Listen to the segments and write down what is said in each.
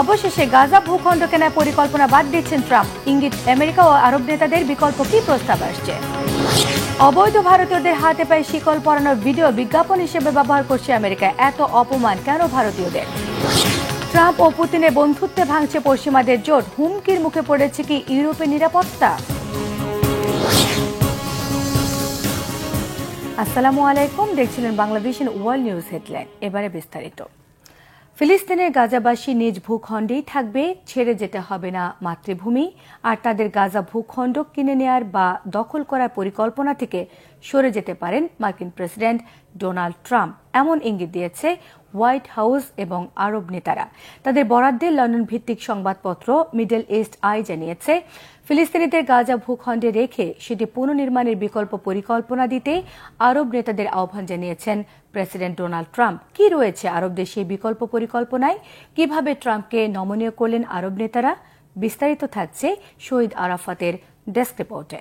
অবশেষে গাজা ভূখণ্ড কেনার পরিকল্পনা বাদ দিচ্ছেন ট্রাম্প। ইঙ্গিত আমেরিকা ও আরব নেতাদের বিকল্প কি প্রস্তাব আসছে। অবৈধ ভারতীয়দের হাতে পায়ে শিকল পরানোর ভিডিও বিজ্ঞাপন হিসেবে ব্যবহার করছে আমেরিকা। এত অপমান কেন ভারতীয়দের? ট্রাম্প ও পুতিনের বন্ধুত্বে ভাঙছে পশ্চিমাদের জোট। হুমকির মুখে পড়েছে কি ইউরোপের নিরাপত্তা? আসসালামু আলাইকুম, দেখছিলেন বাংলাদেশের ওয়ার্ল্ড নিউজ হেডলাইন। এবারে বিস্তারিত। ফিলিস্তিনের গাজাবাসী নিজ ভূখণ্ডেই থাকবে, ছেড়ে যেতে হবে না মাতৃভূমি। আর তাদের গাজা ভূখণ্ড কিনে নেয়ার বা দখল করার পরিকল্পনা থেকে সরে যেতে পারেন মার্কিন প্রেসিডেন্ট ডোনাল্ড ট্রাম্প, এমন ইঙ্গিত দিয়েছে হোয়াইট হাউস এবং আরব নেতারা। তাদের বরাদ্দে লন্ডন ভিত্তিক সংবাদপত্র মিডল ইস্ট আই জানিয়েছে, ফিলিস্তিনিদের গাজা ভূখণ্ডে রেখে সেটি পুনর্নির্মাণের বিকল্প পরিকল্পনা দিতে আরব নেতাদের আহ্বান জানিয়েছেন প্রেসিডেন্ট ডোনাল্ড ট্রাম্প। কি রয়েছে আরবদের সেই বিকল্প পরিকল্পনায়? কিভাবে ট্রাম্পকে নমনীয় করলেন আরব নেতারা? বিস্তারিত থাকছে শহীদ আরাফাতের ডেস্ক রিপোর্টে।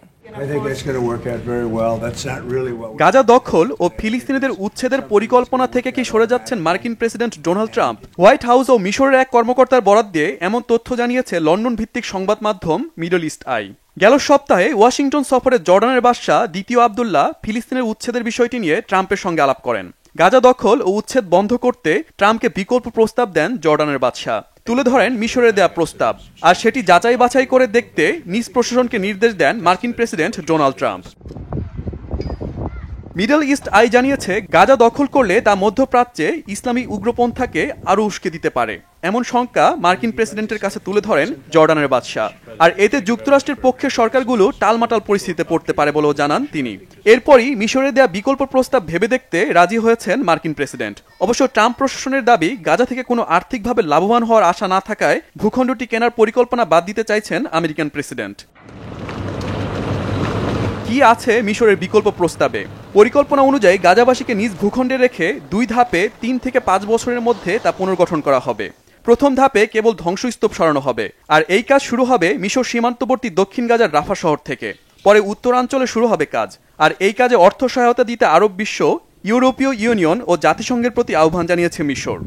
গাজা দখল ও ফিলিস্তিনিদের উচ্ছেদের পরিকল্পনা থেকে কি সরে যাচ্ছেন মার্কিন president Donald Trump? White House ও মিশরের এক কর্মকর্তার বরাত দিয়ে এমন তথ্য জানিয়েছে লন্ডন ভিত্তিক সংবাদ মাধ্যম মিডল ইস্ট আই। গেল সপ্তাহে ওয়াশিংটন সফরে জর্ডানের বাদশা দ্বিতীয় আবদুল্লাহ ফিলিস্তিনের উচ্ছেদের বিষয়টি নিয়ে ট্রাম্পের সঙ্গে আলাপ করেন। গাজা দখল ও উচ্ছেদ বন্ধ করতে ট্রাম্পকে বিকল্প প্রস্তাব দেন জর্ডানের বাদশা। তুলে ধরেন মিশরের দেয়া প্রস্তাব, আর সেটি যাচাই বাছাই করে দেখতে নিজ প্রশাসনকে নির্দেশ দেন মার্কিন president Donald Trump. Middle East Eye জানিয়েছে, গাজা দখল করলে তা মধ্যপ্রাচ্যে ইসলামী উগ্রপন্থাকে আরও উস্কে দিতে পারে, এমন শঙ্কা মার্কিন প্রেসিডেন্টের কাছে তুলে ধরেন জর্ডানের বাদশা। আর এতে যুক্তরাষ্ট্রের পক্ষের সরকারগুলো টালমাটাল পরিস্থিতিতে পড়তে পারে বলেও জানান তিনি। এরপরই মিশরের দেয়া বিকল্প প্রস্তাব ভেবে দেখতে রাজি হয়েছেন মার্কিন প্রেসিডেন্ট। অবশ্য ট্রাম্প প্রশাসনের দাবি, গাজা থেকে কোনো আর্থিকভাবে লাভবান হওয়ার আশা না থাকায় ভূখণ্ডটি কেনার পরিকল্পনা বাদ দিতে চাইছেন আমেরিকান প্রেসিডেন্ট। কি আছে মিশরের বিকল্প প্রস্তাবে? পরিকল্পনা অনুযায়ী গাজাবাসীকে নিজ ভূখণ্ডে রেখে 2 ধাপে 3 থেকে 5 বছরের মধ্যে তা পুনর্গঠন করা হবে। প্রথম ধাপে কেবল ধ্বংসস্তূপ সরানো হবে, আর এই কাজ শুরু হবে মিশর সীমান্তবর্তী দক্ষিণ গাজার রাফা শহর থেকে। পরে উত্তরাঞ্চলে শুরু হবে কাজ, আর এই কাজে অর্থ সহায়তা দিতে আরব বিশ্ব, ইউরোপীয় ইউনিয়ন ও জাতিসংঘের প্রতি আহ্বান জানিয়েছে মিশর।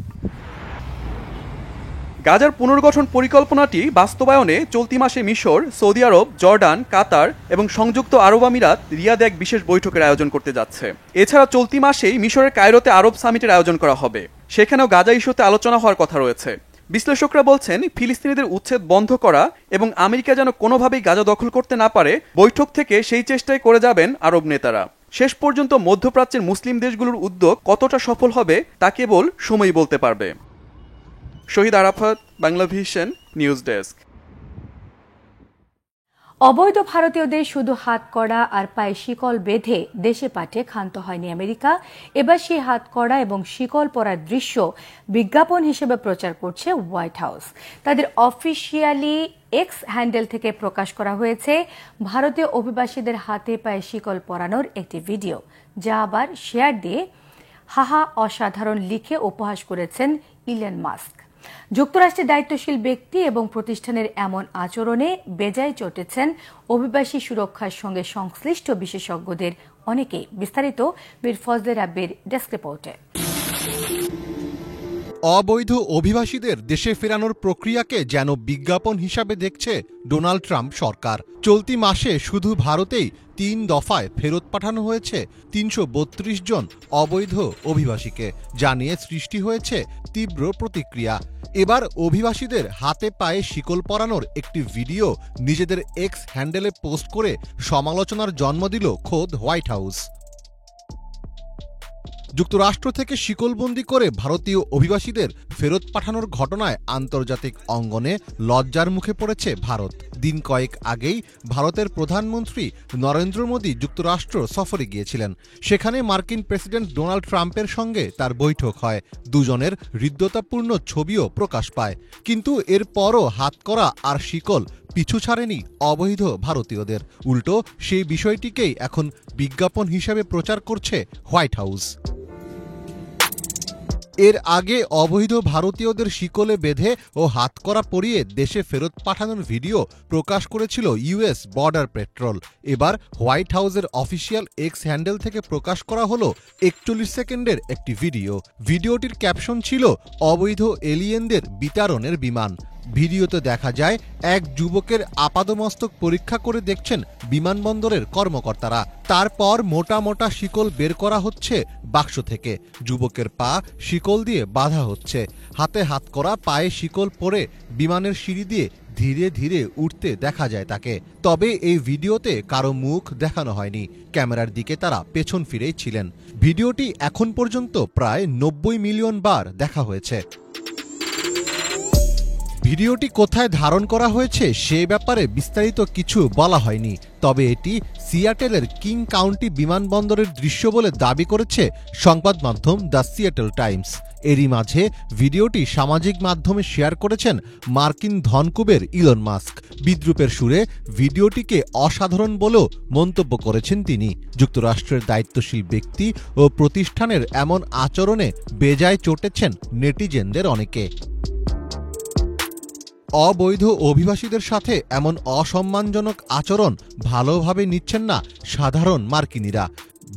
গাজার পুনর্গঠন পরিকল্পনাটি বাস্তবায়নে চলতি মাসে মিশর, সৌদি আরব, জর্ডান, কাতার এবং সংযুক্ত আরব আমিরাত রিয়াদে এক বিশেষ বৈঠকের আয়োজন করতে যাচ্ছে। এছাড়া চলতি মাসেই মিশরের কায়রোতে আরব সামিটের আয়োজন করা হবে, সেখানেও গাজা ইস্যুতে আলোচনা হওয়ার কথা রয়েছে। বিশ্লেষকরা বলছেন, ফিলিস্তিনিদের উচ্ছেদ বন্ধ করা এবং আমেরিকা যেন কোনোভাবেই গাজা দখল করতে না পারে, বৈঠক থেকে সেই চেষ্টাই করে যাবেন আরব নেতারা। শেষ পর্যন্ত মধ্যপ্রাচ্যের মুসলিম দেশগুলোর উদ্যোগ কতটা সফল হবে তা কেবল সময়ই বলতে পারবে। শহীদ আরাফাত, বাংলাভিশন নিউজ ডেস্ক। অবৈধ ভারতীয়দের শুধু হাত কড়া আর পায়ে শিকল বেঁধে দেশে পাঠিয়ে ক্ষান্ত হয়নি আমেরিকা। এবার সেই হাত কড়া এবং শিকল পরার দৃশ্য বিজ্ঞাপন হিসেবে প্রচার করছে হোয়াইট হাউস। তাদের অফিসিয়ালি এক্স হ্যান্ডেল থেকে প্রকাশ করা হয়েছে ভারতীয় অভিবাসীদের হাতে পায়ে শিকল পরানোর একটি ভিডিও, যা আবার শেয়ার দিয়ে হাহা অসাধারণ লিখে উপহাস করেছেন ইলন মাস্ক। যুক্তরাষ্ট্রের দায়িত্বশীল ব্যক্তি এবং প্রতিষ্ঠানের এমন আচরণে বেজায় চটেছেন অভিবাসী সুরক্ষার সঙ্গে সংশ্লিষ্ট বিশেষজ্ঞদের অনেকেই। বিস্তারিত বীর ফজলে রাব্বির ডেস্ক রিপোর্টে। অবৈধ অভিবাসীদের দেশে ফেরানোর প্রক্রিয়াকে যেন বিজ্ঞাপন হিসাবে দেখছে ডোনাল্ড ট্রাম্প সরকার। চলতি মাসে শুধু ভারতেই 3 দফায় ফেরত পাঠানো হয়েছে 332 জন অবৈধ অভিবাসীকে, যা নিয়ে সৃষ্টি হয়েছে তীব্র প্রতিক্রিয়া। এবার অভিবাসীদের হাতে পায়ে শিকল পরানোর একটি ভিডিও নিজেদের এক্স হ্যান্ডেলে পোস্ট করে সমালোচনার জন্ম দিল খোদ হোয়াইট হাউস। যুক্তরাষ্ট্র থেকে শিকলবন্দি করে ভারতীয় অভিবাসীদের ফেরত পাঠানোর ঘটনায় আন্তর্জাতিক অঙ্গনে লজ্জার মুখে পড়েছে ভারত। দিন কয়েক আগেই ভারতের প্রধানমন্ত্রী নরেন্দ্র মোদী যুক্তরাষ্ট্র সফরে গিয়েছিলেন। সেখানে মার্কিন প্রেসিডেন্ট ডোনাল্ড ট্রাম্পের সঙ্গে তার বৈঠক হয়। দুজনের হৃদ্যতাপূর্ণ ছবিও প্রকাশ পায়। কিন্তু এরপরও হাতকড়া আর শিকল পিছু ছাড়েনি অবৈধ ভারতীয়দের। উল্টো সেই বিষয়টিকেই এখন বিজ্ঞাপন হিসেবে প্রচার করছে হোয়াইট হাউস। এর আগে অবৈধ ভারতীয়দের শিকলে বেঁধে ও হাতকড়া পরিয়ে দেশে ফেরত পাঠানোর ভিডিও প্রকাশ করেছিল ইউএস বর্ডার পেট্রোল। এবার হোয়াইট হাউসের অফিসিয়াল এক্স হ্যান্ডেল থেকে প্রকাশ করা হলো 41 সেকেন্ডের একটি ভিডিও। ভিডিওটির ক্যাপশন ছিল অবৈধ এলিয়েনদের বিতাড়নের বিমান। ভিডিওতে দেখা যায় এক যুবকের আপাদমস্তক পরীক্ষা করে দেখছেন বিমানবন্দরের কর্মকর্তারা। তারপর মোটা মোটা শিকল বের করা হচ্ছে বাক্স থেকে। যুবকের পা শিকল দিয়ে বাঁধা হচ্ছে। হাতে হাতকড়া, পায়ে শিকল পরে বিমানের সিঁড়ি দিয়ে ধীরে ধীরে উঠতে দেখা যায় তাকে। তবে এই ভিডিওতে কারো মুখ দেখানো হয়নি। ক্যামেরার দিকে তারা পেছন ফিরেই ছিলেন। ভিডিওটি এখন পর্যন্ত প্রায় 90 মিলিয়ন বার দেখা হয়েছে। ভিডিওটি কোথায় ধারণ করা হয়েছে সে ব্যাপারে বিস্তারিত কিছু বলা হয়নি। তবে এটি সিয়াটেলের কিং কাউন্টি বিমানবন্দরের দৃশ্য বলে দাবি করেছে সংবাদ মাধ্যম দ্য সিয়াটেল টাইমস। এরই মাঝে ভিডিওটি সামাজিক মাধ্যমে শেয়ার করেছেন মার্কিন ধনকুবের ইলন মাস্ক। বিদ্রূপের সুরে ভিডিওটিকে অসাধারণ বলেও মন্তব্য করেছেন তিনি। যুক্তরাষ্ট্রের দায়িত্বশীল ব্যক্তি ও প্রতিষ্ঠানের এমন আচরণে বেজায় চটেছেন নেটিজেনদের অনেকে। অবৈধ অভিবাসীদের সাথে এমন অসম্মানজনক আচরণ ভালোভাবে নিচ্ছেন না সাধারণ মার্কিনীরা।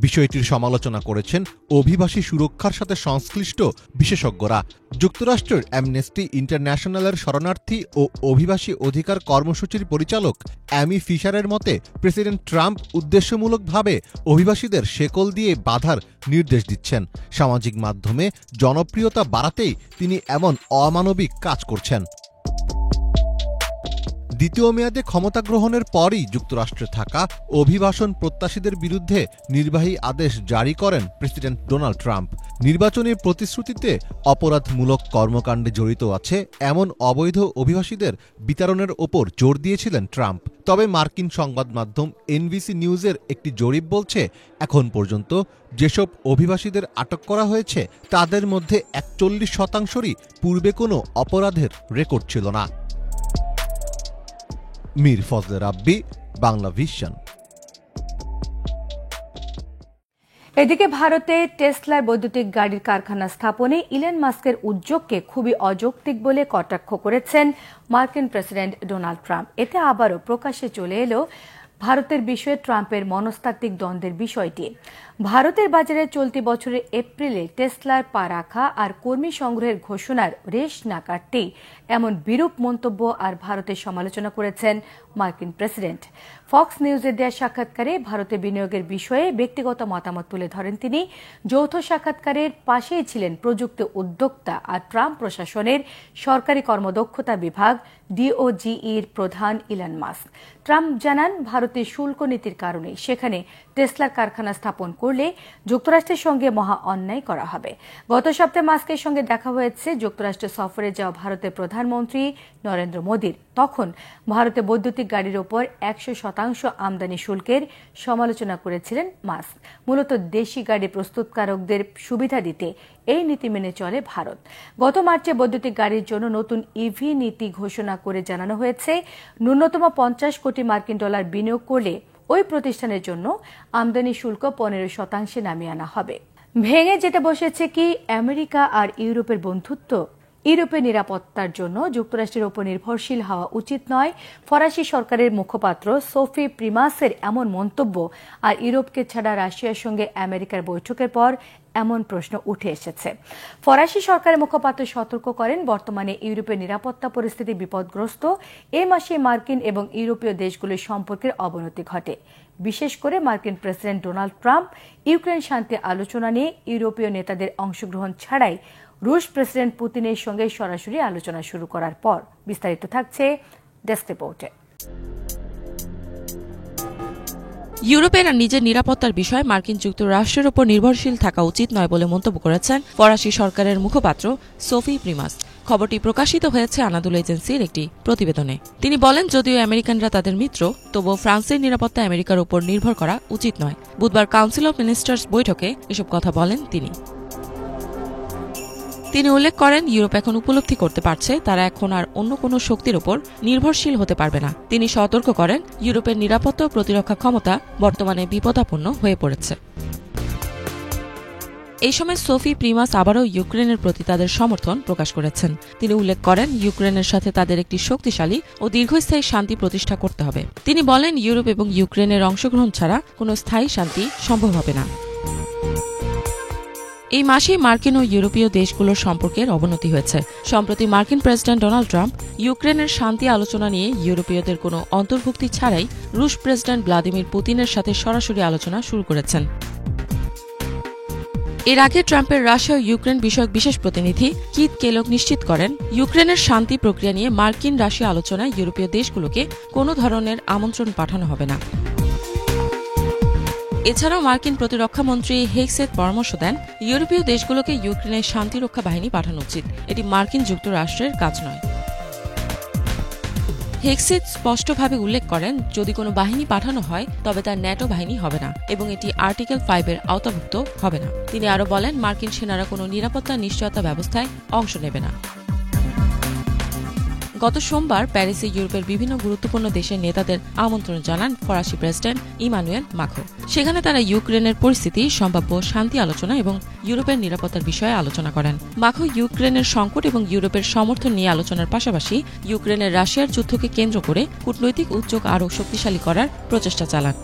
বিষয়টির সমালোচনা করেছেন অভিবাসী সুরক্ষার সাথে সংশ্লিষ্ট বিশেষজ্ঞরা। যুক্তরাষ্ট্রের অ্যামনেস্টি ইন্টারন্যাশনালের শরণার্থী ও অভিবাসী অধিকার কর্মসূচির পরিচালক অ্যামি ফিশারের মতে প্রেসিডেন্ট ট্রাম্প উদ্দেশ্যমূলকভাবে অভিবাসীদের শেকল দিয়ে বাঁধার নির্দেশ দিচ্ছেন। সামাজিক মাধ্যমে জনপ্রিয়তা বাড়াতেই তিনি এমন অমানবিক কাজ করছেন। দ্বিতীয় মেয়াদে ক্ষমতা গ্রহণের পরই যুক্তরাষ্ট্রে থাকা অভিবাসন প্রত্যাশীদের বিরুদ্ধে নির্বাহী আদেশ জারি করেন প্রেসিডেন্ট ডোনাল্ড ট্রাম্প। নির্বাচনী প্রতিশ্রুতিতে অপরাধমূলক কর্মকাণ্ডে জড়িত আছে এমন অবৈধ অভিবাসীদের বিতরণের ওপর জোর দিয়েছিলেন ট্রাম্প। তবে মার্কিন সংবাদ মাধ্যম এনবিসি নিউজের একটি জরিপ বলছে এখন পর্যন্ত যেসব অভিবাসীদের আটক করা হয়েছে তাদের মধ্যে 41%রই পূর্বে কোনো অপরাধের রেকর্ড ছিল না। মীর ফজলে রাব্বি, বাংলা ভিশন। এদিকে ভারতে টেসলার বৈদ্যুতিক গাড়ির কারখানা স্থাপনে ইলন মাস্কের উদ্যোগকে খুবই অযৌক্তিক বলে কটাক্ষ করেছেন মার্কিন প্রেসিডেন্ট ডোনাল্ড ট্রাম্প। এতে আবারও প্রকাশ্যে চলে এলো ভারতের বিষয়ে ট্রাম্পের মনস্তাত্ত্বিক দ্বন্দ্বের বিষয়টি। ভারতের বাজারে চলতি বছরের এপ্রিলে টেসলার পা রাখা আর কর্মী সংগ্রহের ঘোষণার রেশ না কাটতেই এমন বিরূপ মন্তব্য আর ভারতের সমালোচনা করেছেন মার্কিন প্রেসিডেন্ট। ফক্স নিউজের দেয়া সাক্ষাৎকারে ভারতে বিনিয়োগের বিষয়ে ব্যক্তিগত মতামত তুলে ধরেন তিনি। যৌথ সাক্ষাৎকারের পাশেই ছিলেন প্রযুক্তি উদ্যোক্তা আর ট্রাম্প প্রশাসনের সরকারি কর্মদক্ষতা বিভাগ ডিওজিইর প্রধান ইলন মাস্ক। ট্রাম্প জানান ভারতের শুল্ক নীতির কারণে সেখানে টেসলার কারখানা স্থাপন করলে যুক্তরাষ্ট্রের সঙ্গে মহা অন্যায় করা হবে। গত সপ্তাহে মাস্কের সঙ্গে দেখা হয়েছে যুক্তরাষ্ট্র সফরে যাওয়া ভারতের প্রধানমন্ত্রী নরেন্দ্র মোদীর। তখন ভারতে বৈদ্যুতিক গাড়ির ওপর 100% আমদানি শুল্কের সমালোচনা করেছিলেন মাস্ক। মূলত দেশি গাড়ি প্রস্তুতকারকদের সুবিধা দিতে এই নীতি মেনে চলে ভারত। গত মার্চে বৈদ্যুতিক গাড়ির জন্য নতুন ইভি নীতি ঘোষণা করে জানানো হয়েছে ন্যূনতম 50 কোটি মার্কিন ডলার বিনিয়োগ করলে ওই প্রতিষ্ঠানের জন্য আমদানি শুল্ক 15% নামিয়ে আনা হবে। ভেঙে যেতে বসেছে কি আমেরিকা আর ইউরোপের বন্ধুত্ব? ইউরোপের নিরাপত্তার জন্য যুক্তরাষ্ট্রের উপর নির্ভরশীল হওয়া উচিত নয়, ফরাসি সরকারের মুখপাত্র সোফি প্রিমাসের এমন মন্তব্য আর ইউরোপকে ছাড়া রাশিয়ার সঙ্গে আমেরিকার বৈঠকের পর এমন প্রশ্ন উঠে এসেছে। ফরাসি সরকারের মুখপাত্র সতর্ক করেন বর্তমানে ইউরোপের নিরাপত্তা পরিস্থিতি বিপদগ্রস্ত। এ মাসে মার্কিন এবং ইউরোপীয় দেশগুলোর সম্পর্কের অবনতি ঘটে। বিশেষ করে মার্কিন প্রেসিডেন্ট ডোনাল্ড ট্রাম্প ইউক্রেন শান্তি আলোচনা নিয়ে ইউরোপীয় নেতাদের অংশগ্রহণ ছাড়াই রুশ প্রেসিডেন্ট পুতিনের সঙ্গে সরাসরি আলোচনা শুরু করার পর। বিস্তারিত থাকছে ডেস্ক রিপোর্টে। ইউরোপের নিজের নিরাপত্তার বিষয়ে মার্কিন যুক্তরাষ্ট্রের উপর নির্ভরশীল থাকা উচিত নয় বলে মন্তব্য করেছেন ফরাসি সরকারের মুখপাত্র সোফি প্রিমাস। খবরটি প্রকাশিত হয়েছে আনাদুল এজেন্সির একটি প্রতিবেদনে। তিনি বলেন, যদিও আমেরিকানরা তাদের মিত্র, তবুও ফ্রান্সের নিরাপত্তা আমেরিকার উপর নির্ভর করা উচিত নয়। বুধবার কাউন্সিল অব মিনিস্টার্স বৈঠকে এসব কথা বলেন তিনি। তিনি উল্লেখ করেন, ইউরোপ এখন উপলব্ধি করতে পারছে তারা এখন আর অন্য কোনো শক্তির উপর নির্ভরশীল হতে পারবে না। তিনি সতর্ক করেন, ইউরোপের নিরাপত্তা ও প্রতিরক্ষা ক্ষমতা বর্তমানে বিপদাপন্ন হয়ে পড়েছে। এই সময় সোফি প্রিমাস আবারও ইউক্রেনের প্রতি তাদের সমর্থন প্রকাশ করেছেন। তিনি উল্লেখ করেন, ইউক্রেনের সাথে তাদের একটি শক্তিশালী ও দীর্ঘস্থায়ী শান্তি প্রতিষ্ঠা করতে হবে। তিনি বলেন, ইউরোপ এবং ইউক্রেনের অংশগ্রহণ ছাড়া কোনো স্থায়ী শান্তি সম্ভব হবে না। এই মাসেই মার্কিন ও ইউরোপীয় দেশগুলোর সম্পর্কের অবনতি হয়েছে। সম্প্রতি মার্কিন প্রেসিডেন্ট ডোনাল্ড ট্রাম্প ইউক্রেনের শান্তি আলোচনা নিয়ে ইউরোপীয়দের কোনো অন্তর্ভুক্তি ছাড়াই রুশ প্রেসিডেন্ট ভ্লাদিমির পুতিনের সাথে সরাসরি আলোচনা শুরু করেছেন। এর আগে ট্রাম্পের রাশিয়া ও ইউক্রেন বিষয়ক বিশেষ প্রতিনিধি কিথ কেলগ নিশ্চিত করেন, ইউক্রেনের শান্তি প্রক্রিয়া নিয়ে মার্কিন রাশিয়া আলোচনায় ইউরোপীয় দেশগুলোকে কোনো ধরনের আমন্ত্রণ পাঠানো হবে না। এছাড়াও মার্কিন প্রতিরক্ষামন্ত্রী হেগসেথ পরামর্শ দেন, ইউরোপীয় দেশগুলোকে ইউক্রেনের শান্তিরক্ষা বাহিনী পাঠানো উচিত। এটি মার্কিন যুক্তরাষ্ট্রের কাজ নয়। হেগসেথ স্পষ্টভাবে উল্লেখ করেন, যদি কোনো বাহিনী পাঠানো হয় তবে তা ন্যাটো বাহিনী হবে না এবং এটি আর্টিকেল 5-এর আওতাভুক্ত হবে না। তিনি আরও বলেন, মার্কিন সেনারা কোনো নিরাপত্তা নিশ্চয়তা ব্যবস্থায় অংশ নেবে না। গত সোমবার প্যারিসে ইউরোপের বিভিন্ন গুরুত্বপূর্ণ দেশের নেতাদের আমন্ত্রণ জানান ফরাসি প্রেসিডেন্ট ইমানুয়েল মাখোঁ। সেখানে তারা ইউক্রেনের পরিস্থিতি, সম্ভাব্য শান্তি আলোচনা এবং ইউরোপের নিরাপত্তার বিষয়ে আলোচনা করেন। মাখোঁ ইউক্রেনের সংকট এবং ইউরোপের সমর্থন নিয়ে আলোচনার পাশাপাশি ইউক্রেনের রাশিয়ার যুদ্ধকে কেন্দ্র করে কূটনৈতিক উদ্যোগ আরও শক্তিশালী করার প্রচেষ্টা চালান।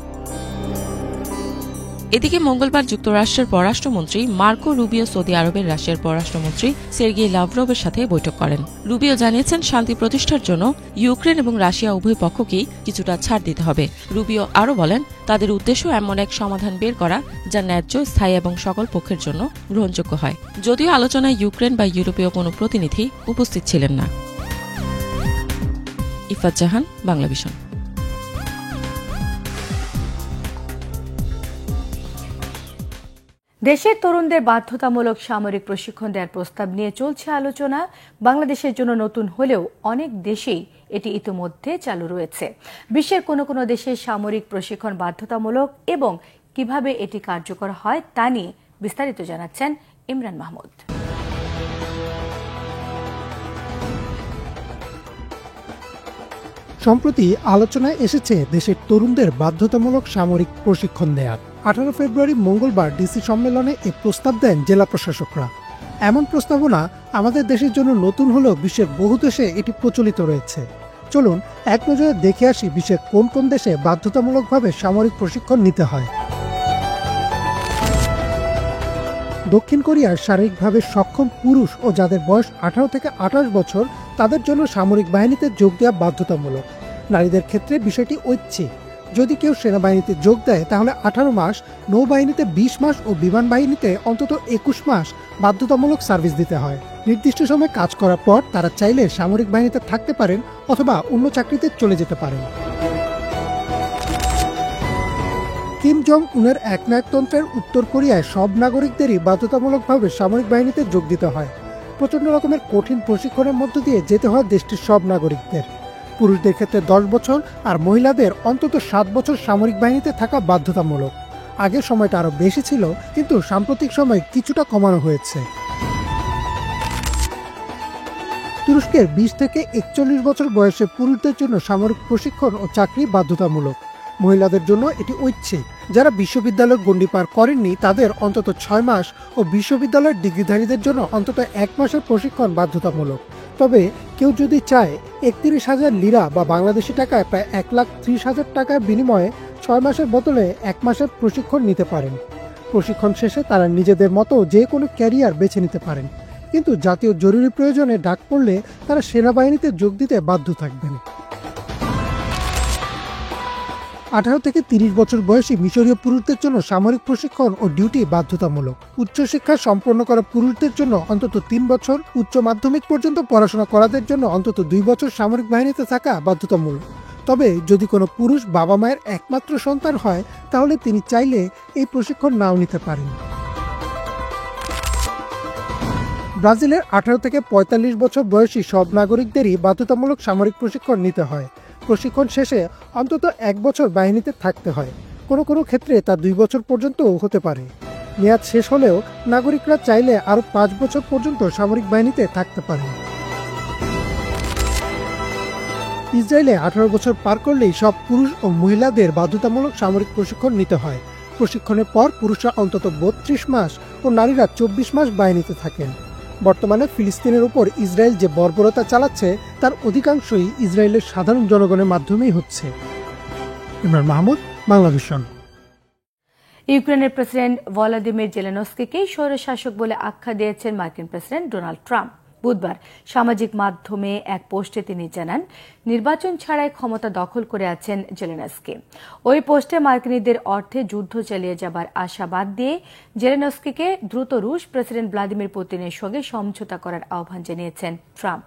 এদিকে মঙ্গলবার যুক্তরাষ্ট্রের পররাষ্ট্রমন্ত্রী মার্কো রুবিও সৌদি আরবের রাশিয়ার পররাষ্ট্রমন্ত্রী সের্গেই লাভরভের সাথে বৈঠক করেন। রুবিও জানিয়েছেন, শান্তি প্রতিষ্ঠার জন্য ইউক্রেন এবং রাশিয়া উভয় পক্ষকেই কিছুটা ছাড় দিতে হবে। রুবিও আরও বলেন, তাদের উদ্দেশ্য এমন এক সমাধান বের করা যা ন্যায্য, স্থায়ী এবং সকল পক্ষের জন্য গ্রহণযোগ্য হয়। যদিও আলোচনায় ইউক্রেন বা ইউরোপীয় কোনো প্রতিনিধি উপস্থিত ছিলেন না। ইফাত জাহান, বাংলাভিশন। দেশের তরুণদের বাধ্যতামূলক সামরিক প্রশিক্ষণ দেওয়ার প্রস্তাব নিয়ে চলছে আলোচনা। বাংলাদেশের জন্য নতুন হলেও অনেক দেশেই এটি ইতিমধ্যে চালু রয়েছে। বিশ্বের কোনো দেশে সামরিক প্রশিক্ষণ বাধ্যতামূলক এবং কিভাবে এটি কার্যকর হয় তা নিয়ে বিস্তারিত জানাচ্ছেন ইমরান মাহমুদ। সম্প্রতি আলোচনায় এসেছে দেশের তরুণদের বাধ্যতামূলক সামরিক প্রশিক্ষণ দেওয়ার। 18 ফেব্রুয়ারি মঙ্গলবার ডিসি সম্মেলনে এ প্রস্তাব দেন জেলা প্রশাসকরা। এমন প্রস্তাবনা আমাদের দেশের জন্য নতুন হলেও বিশ্বের বহু দেশে এটি প্রচলিত রয়েছে। চলুন এক নজরে দেখে আসি বিশ্বের কোন কোন দেশে বাধ্যতামূলকভাবে সামরিক প্রশিক্ষণ নিতে হয়। দক্ষিণ কোরিয়ার শারীরিকভাবে সক্ষম পুরুষ ও যাদের বয়স 18 থেকে 28 বছর তাদের জন্য সামরিক বাহিনীতে যোগ দেওয়া বাধ্যতামূলক। নারীদের ক্ষেত্রে বিষয়টি ঐচ্ছিক। যদি কেউ সেনাবাহিনীতে যোগ দেয় তাহলে 18 মাস, নৌবাহিনীতে 20 মাস ও বিমান বাহিনীতে অন্তত 21 মাস বাধ্যতামূলক সার্ভিস দিতে হয়। নির্দিষ্ট সময় কাজ করার পর তারা চাইলে সামরিক বাহিনীতে থাকতে পারেন অথবা অন্য চাকরিতে চলে যেতে পারেন। কিম জং উনের একনায়কতন্ত্রের উত্তর কোরিয়ায় সব নাগরিকদেরই বাধ্যতামূলকভাবে সামরিক বাহিনীতে যোগ দিতে হয়। প্রচণ্ড রকমের কঠিন প্রশিক্ষণের মধ্য দিয়ে যেতে হয় দেশটির সব নাগরিকদের। পুরুষদের ক্ষেত্রে 10 বছর আর মহিলাদের অন্তত 7 বছর সামরিক বাহিনীতে থাকা বাধ্যতামূলক। আগের সময়টা আরও বেশি ছিল, কিন্তু সাম্প্রতিক সময়ে কিছুটা কমানো হয়েছে। তুরস্কের 20 থেকে 41 বছর বয়সে পুরুষদের জন্য সামরিক প্রশিক্ষণ ও চাকরি বাধ্যতামূলক। মহিলাদের জন্য এটি ঐচ্ছিক। যারা বিশ্ববিদ্যালয়ের গণ্ডি পার করেননি তাদের অন্তত 6 মাস ও বিশ্ববিদ্যালয়ের ডিগ্রিধারীদের জন্য অন্তত 1 মাসের প্রশিক্ষণ বাধ্যতামূলক। তবে কেউ যদি চায় 31,000 লিরা বা বাংলাদেশি টাকায় প্রায় 1,30,000 টাকার বিনিময়ে 6 মাসের বদলে 1 মাসের প্রশিক্ষণ নিতে পারেন। প্রশিক্ষণ শেষে তারা নিজেদের মতো যে কোনো ক্যারিয়ার বেছে নিতে পারেন, কিন্তু জাতীয় জরুরি প্রয়োজনে ডাক পড়লে তারা সেনাবাহিনীতে যোগ দিতে বাধ্য থাকবেন। 18 থেকে 30 বছর বয়সী মিশরীয় পুরুষদের জন্য সামরিক প্রশিক্ষণ ও ডিউটি বাধ্যতামূলক। উচ্চশিক্ষা সম্পন্ন করা পুরুষদের জন্য অন্তত 3 বছর, উচ্চ মাধ্যমিক পর্যন্ত পড়াশোনা করাদের জন্য অন্তত 2 বছর সামরিক বাহিনীতে থাকা বাধ্যতামূলক। তবে যদি কোনো পুরুষ বাবা মায়ের একমাত্র সন্তান হয় তাহলে তিনি চাইলে এই প্রশিক্ষণ নাও নিতে পারেন। ব্রাজিলের 18 থেকে 45 বছর বয়সী সব নাগরিকদেরই বাধ্যতামূলক সামরিক প্রশিক্ষণ নিতে হয়। প্রশিক্ষণ শেষে অন্তত 1 বছর বাহিনীতে থাকতে হয়। কোনো কোনো ক্ষেত্রে তা 2 বছর পর্যন্ত হতে পারে। মেয়াদ শেষ হলেও নাগরিকরা চাইলে আরও 5 বছর পর্যন্ত সামরিক বাহিনীতে থাকতে পারে। ইসরায়েলে 18 বছর পার করলেই সব পুরুষ ও মহিলাদের বাধ্যতামূলক সামরিক প্রশিক্ষণ নিতে হয়। প্রশিক্ষণের পর পুরুষরা অন্তত ৩২ মাস ও নারীরা ২৪ মাস বাহিনীতে থাকেন। বর্তমানে ফিলিস্তিনের উপর ইসরায়েল যে বর্বরতা চালাচ্ছে তার অধিকাংশই ইসরায়েলের সাধারণ জনগণের মাধ্যমেই হচ্ছে। ইমরান মাহমুদ, বাংলাভিশন। ইউক্রেনের প্রেসিডেন্ট ভলোদিমির জেলেনস্কিকে স্বৈরশাসক বলে আখ্যা দিয়েছেন মার্কিন প্রেসিডেন্ট ডোনাল্ড ট্রাম্প। বুধবার সামাজিক মাধ্যমে এক পোস্টে তিনি জানান, নির্বাচন ছাড়াই ক্ষমতা দখল করে আছেন জেলেনস্কি। ওই পোস্টে মার্কিনীদের অর্থে যুদ্ধ চালিয়ে যাবার আশা বাদ দিয়ে জেলেনস্কিকে দ্রুত রুশ প্রেসিডেন্ট ভ্লাদিমির পুতিনের সঙ্গে সমঝোতা করার আহ্বান জানিয়েছেন ট্রাম্প।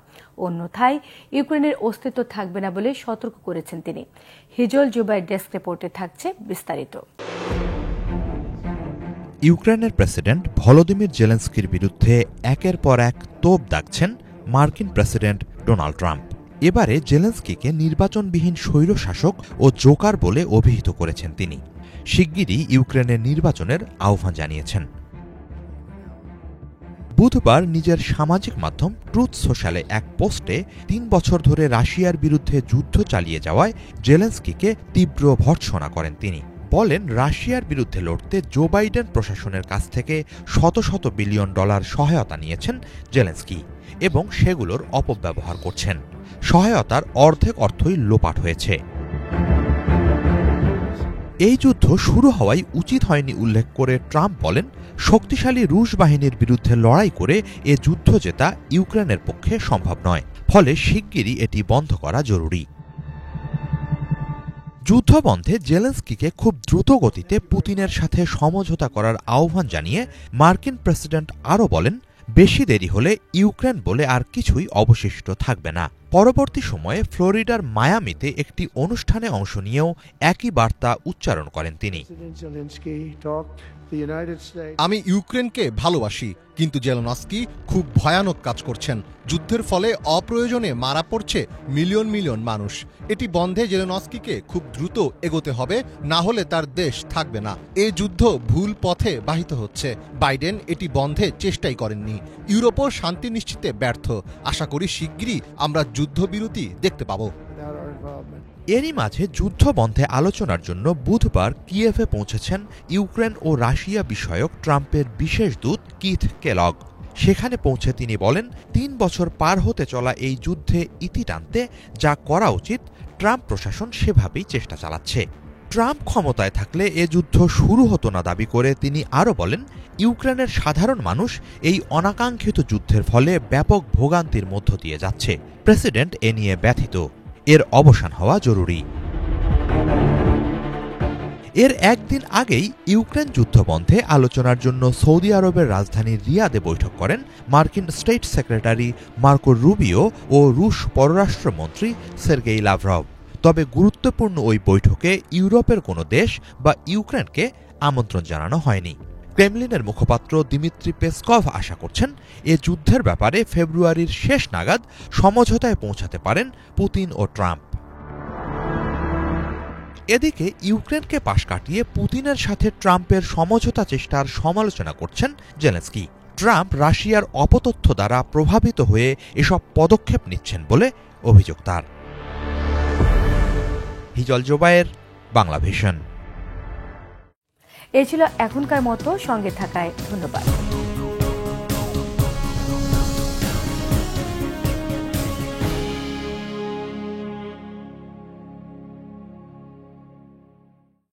অন্যথায় ইউক্রেনের অস্তিত্ব থাকবে না বলে সতর্ক করেছেন তিনি। হিজল জুবাইর ডেস্ক রিপোর্টে থাকছে বিস্তারিত। ইউক্রেনের প্রেসিডেন্ট ভলোদিমির জেলেনস্কির বিরুদ্ধে একের পর এক তোপ দাগছেন মার্কিন প্রেসিডেন্ট ডোনাল্ড ট্রাম্প। এবারে জেলেনস্কিকে নির্বাচনবিহীন স্বৈরশাসক ও জোকার বলে অভিহিত করেছেন তিনি। শিগগিরই ইউক্রেনের নির্বাচনের আহ্বান জানিয়েছেন। বুধবার নিজের সামাজিক মাধ্যম ট্রুথ সোশ্যালে এক পোস্টে ৩ বছর ধরে রাশিয়ার বিরুদ্ধে যুদ্ধ চালিয়ে যাওয়ায় জেলেনস্কিকে তীব্র ভর্ৎসনা করেন তিনি। বলেন, রাশিয়ার বিরুদ্ধে লড়তে জো বাইডেন প্রশাসনের কাছ থেকে শত শত বিলিয়ন ডলার সহায়তা নিয়েছেন জেলেনস্কি এবং সেগুলোর অপব্যবহার করছেন। সহায়তার অর্ধেক অর্থই লোপাট হয়েছে। এই যুদ্ধ শুরু হওয়াই উচিত হয়নি উল্লেখ করে ট্রাম্প বলেন, শক্তিশালী রুশ বাহিনীর বিরুদ্ধে লড়াই করে এ যুদ্ধ জেতা ইউক্রেনের পক্ষে সম্ভব নয়, ফলে শিগগিরই এটি বন্ধ করা জরুরি। যুদ্ধবন্ধে জেলেনস্কিকে খুব দ্রুত গতিতে পুতিনের সাথে সমঝোতা করার আহ্বান জানিয়ে মার্কিন প্রেসিডেন্ট আরও বলেন, বেশি দেরি হলে ইউক্রেন বলে আর কিছুই অবশিষ্ট থাকবে না। পরবর্তী সময়ে ফ্লোরিডার মায়ামিতে একটি অনুষ্ঠানে অংশ নিয়েও একই বার্তা উচ্চারণ করেন তিনি। আমি ইউক্রেনকে ভালোবাসি, কিন্তু জেলেনস্কি খুব ভয়ানক কাজ করছেন। যুদ্ধের ফলে অপ্রয়োজনে মারা পড়ছে মিলিয়ন মিলিয়ন মানুষ। এটি বন্ধে জেলেনস্কিকে খুব দ্রুত এগোতে হবে, না হলে তার দেশ থাকবে না। এ যুদ্ধ ভুল পথে বাহিত হচ্ছে। বাইডেন এটি বন্ধে চেষ্টাই করেননি। ইউরোপও শান্তি নিশ্চিতে ব্যর্থ। আশা করি শিগগিরই আমরা যুদ্ধবিরতি দেখতে পাব। এরই মাঝে যুদ্ধবন্ধে আলোচনার জন্য বুধবার কিয়েভে পৌঁছেছেন ইউক্রেন ও রাশিয়া বিষয়ক ট্রাম্পের বিশেষ দূত কিথ কেলগ। সেখানে পৌঁছে তিনি বলেন, ৩ বছর পার হতে চলা এই যুদ্ধে ইতি টানতে যা করা উচিত ট্রাম্প প্রশাসন সেভাবেই চেষ্টা চালাচ্ছে। ট্রাম্প ক্ষমতায় থাকলে এ যুদ্ধ শুরু হতো না দাবি করে তিনি আরও বলেন, ইউক্রেনের সাধারণ মানুষ এই অনাকাঙ্ক্ষিত যুদ্ধের ফলে ব্যাপক ভোগান্তির মধ্য দিয়ে যাচ্ছে। প্রেসিডেন্ট এ নিয়ে ব্যথিত। এর অবসান হওয়া জরুরি। এর একদিন আগেই ইউক্রেন যুদ্ধবন্ধে আলোচনার জন্য সৌদি আরবের রাজধানী রিয়াদে বৈঠক করেন মার্কিন স্টেট সেক্রেটারি মার্কো রুবিও ও রুশ পররাষ্ট্রমন্ত্রী সের্গেই লাভরভ। তবে গুরুত্বপূর্ণ ওই বৈঠকে ইউরোপের কোনো দেশ বা ইউক্রেনকে আমন্ত্রণ জানানো হয়নি। ক্রেমলিনের মুখপাত্র দিমিত্রি পেসকভ আশা করছেন, এ যুদ্ধের ব্যাপারে ফেব্রুয়ারির শেষ নাগাদ সমঝোতায় পৌঁছাতে পারেন পুতিন ও ট্রাম্প। এদিকে ইউক্রেনকে পাশ কাটিয়ে পুতিনের সাথে ট্রাম্পের সমঝোতা চেষ্টার সমালোচনা করছেন জেলেনস্কি। ট্রাম্প রাশিয়ার অপতথ্য দ্বারা প্রভাবিত হয়ে এসব পদক্ষেপ নিচ্ছেন বলে অভিযোগ তার। হিজল জুবাইর, বাংলাভিশন। এ ছিল এখনকার মতো। সঙ্গে থাকায় ধন্যবাদ।